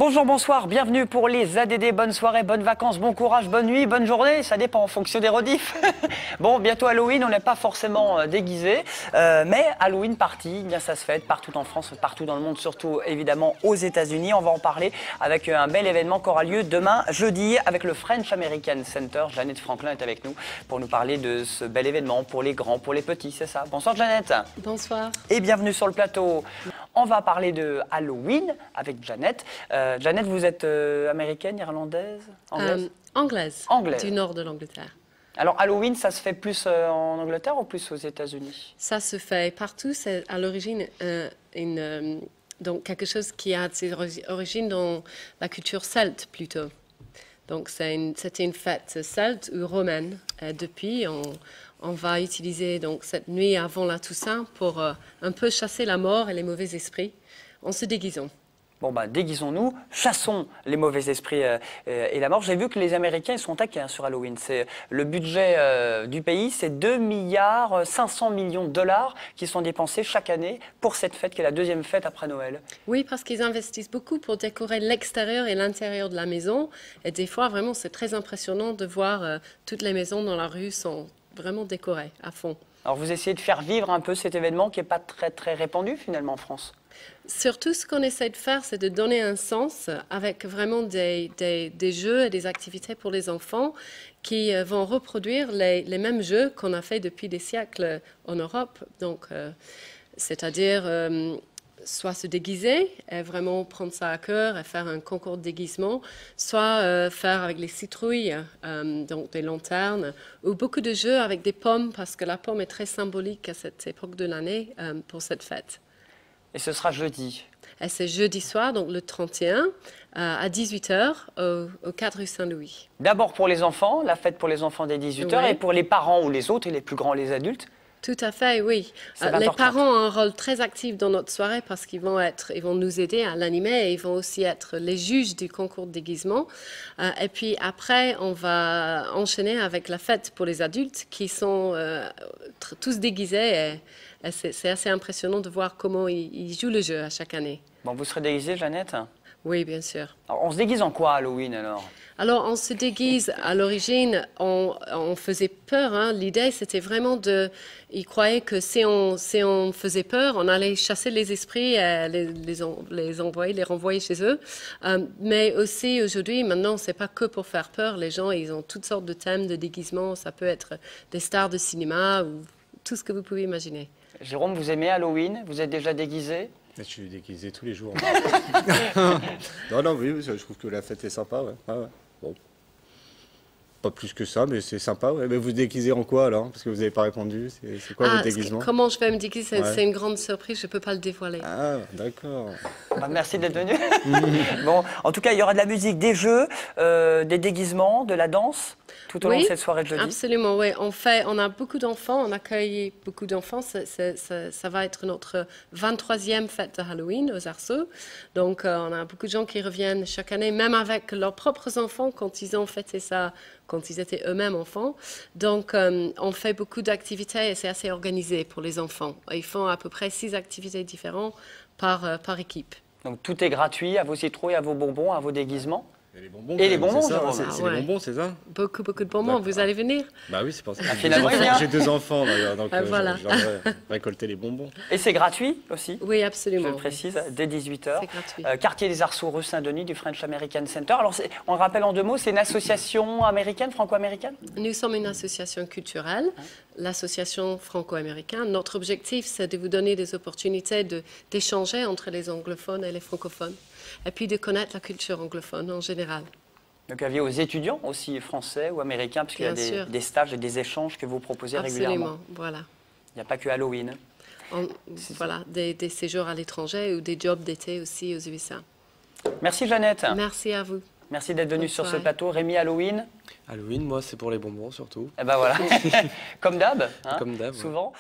Bonjour, bonsoir, bienvenue pour les ADD. Bonne soirée, bonnes vacances, bon courage, bonne nuit, bonne journée. Ça dépend en fonction des rediffs. Bon, bientôt Halloween, on n'est pas forcément déguisé. Mais Halloween party, bien ça se fête partout en France, partout dans le monde, surtout évidemment aux États-Unis. On va en parler avec un bel événement qui aura lieu demain, jeudi, avec le French American Center. Jeannette Franklin est avec nous pour nous parler de ce bel événement pour les grands, pour les petits, c'est ça? Bonsoir Jeannette. Bonsoir. Et bienvenue sur le plateau. On va parler de Halloween avec Jeannette. Jeannette, vous êtes américaine, irlandaise, anglaise? Anglaise. Du nord de l'Angleterre. Alors Halloween, ça se fait plus en Angleterre ou plus aux États-Unis? Ça se fait partout. C'est à l'origine donc quelque chose qui a ses origines dans la culture celte plutôt. Donc c'était une fête celte ou romaine. Depuis, on va utiliser donc cette nuit avant la Toussaint pour un peu chasser la mort et les mauvais esprits en se déguisant. Bon, ben, déguisons-nous, chassons les mauvais esprits et la mort. J'ai vu que les Américains ils sont taqués sur Halloween. Le budget du pays, c'est 2,5 milliards de dollars qui sont dépensés chaque année pour cette fête qui est la deuxième fête après Noël. Oui, parce qu'ils investissent beaucoup pour décorer l'extérieur et l'intérieur de la maison. Et des fois, vraiment, c'est très impressionnant de voir toutes les maisons dans la rue sont vraiment décorées à fond. Alors vous essayez de faire vivre un peu cet événement qui n'est pas très répandu finalement en France. Surtout, ce qu'on essaie de faire, c'est de donner un sens avec vraiment des jeux et des activités pour les enfants qui vont reproduire les mêmes jeux qu'on a fait depuis des siècles en Europe. Donc, c'est-à-dire soit se déguiser et vraiment prendre ça à cœur et faire un concours de déguisement, soit faire avec les citrouilles, donc des lanternes, ou beaucoup de jeux avec des pommes, parce que la pomme est très symbolique à cette époque de l'année pour cette fête. Et ce sera jeudi. Et c'est jeudi soir, donc le 31, à 18 h au 4 rue Saint-Louis. D'abord pour les enfants, la fête pour les enfants dès 18 h, Oui. et pour les parents ou les autres, et les plus grands, les adultes. Tout à fait, oui. Les parents ont un rôle très actif dans notre soirée parce qu'ils vont nous aider à l'animer et ils vont aussi être les juges du concours de déguisement. Et puis après, on va enchaîner avec la fête pour les adultes qui sont tous déguisés. Et c'est assez impressionnant de voir comment ils jouent le jeu à chaque année. Bon, vous serez déguisée, Jeannette? Oui, bien sûr. Alors, on se déguise en quoi, Halloween, alors? Alors, on se déguise. À l'origine, on faisait peur. Hein. L'idée, c'était vraiment Ils croyaient que si on faisait peur, on allait chasser les esprits, les envoyer, les renvoyer chez eux. Mais aussi, aujourd'hui, maintenant, c'est pas que pour faire peur. Les gens, ils ont toutes sortes de thèmes de déguisement. Ça peut être des stars de cinéma ou tout ce que vous pouvez imaginer. Jérôme, vous aimez Halloween? Vous êtes déjà déguisé? Je suis déguisé tous les jours. Non, oui, je trouve que la fête est sympa, ouais. Ah, ouais. Bon. Pas plus que ça, mais c'est sympa, ouais. Mais vous déguisez en quoi, alors? Parce que vous n'avez pas répondu. C'est quoi votre déguisement? Comment je vais me déguiser? Ouais. C'est une grande surprise, je ne peux pas le dévoiler. Ah, d'accord. Bah, merci d'être venu. Bon, en tout cas, il y aura de la musique, des jeux, des déguisements, de la danse, tout au long de cette soirée de jeudi. Absolument, oui. On a beaucoup d'enfants, on accueille beaucoup d'enfants. Ça va être notre 23e fête de Halloween aux Arceaux. Donc, on a beaucoup de gens qui reviennent chaque année, même avec leurs propres enfants quand ils ont fêté ça, quand ils étaient eux-mêmes enfants. Donc, on fait beaucoup d'activités et c'est assez organisé pour les enfants. Ils font à peu près 6 activités différentes par équipe. Donc, tout est gratuit, à vos citrouilles, à vos bonbons, à vos déguisements. Et les bonbons. Et les bonbons, Jérôme. c'est les bonbons, c'est ça? Beaucoup de bonbons. Vous allez venir? Bah oui, c'est pour ça. Finalement, J'ai 2 enfants, d'ailleurs, donc voilà. j'aimerais récolter les bonbons. Et c'est gratuit aussi? Oui, absolument. Je le précise, dès 18 h. C'est gratuit. Quartier des Arceaux, rue Saint-Denis, du French American Center. Alors, on le rappelle en 2 mots, c'est une association américaine, franco-américaine? Nous sommes une association culturelle, l'association franco-américaine. Notre objectif, c'est de vous donner des opportunités d'échanger entre les anglophones et les francophones, et puis de connaître la culture anglophone en général. Donc, avis aux étudiants aussi français ou américains, parce qu'il y a des stages et des échanges que vous proposez régulièrement. Absolument, voilà. Il n'y a pas que Halloween. Voilà, des séjours à l'étranger ou des jobs d'été aussi aux USA. Merci Jeannette. Merci à vous. Merci d'être venue sur ce plateau. Rémi, Halloween? Halloween, moi, c'est pour les bonbons surtout. Eh ben voilà, comme d'hab, hein, Comme d'hab, ouais. souvent.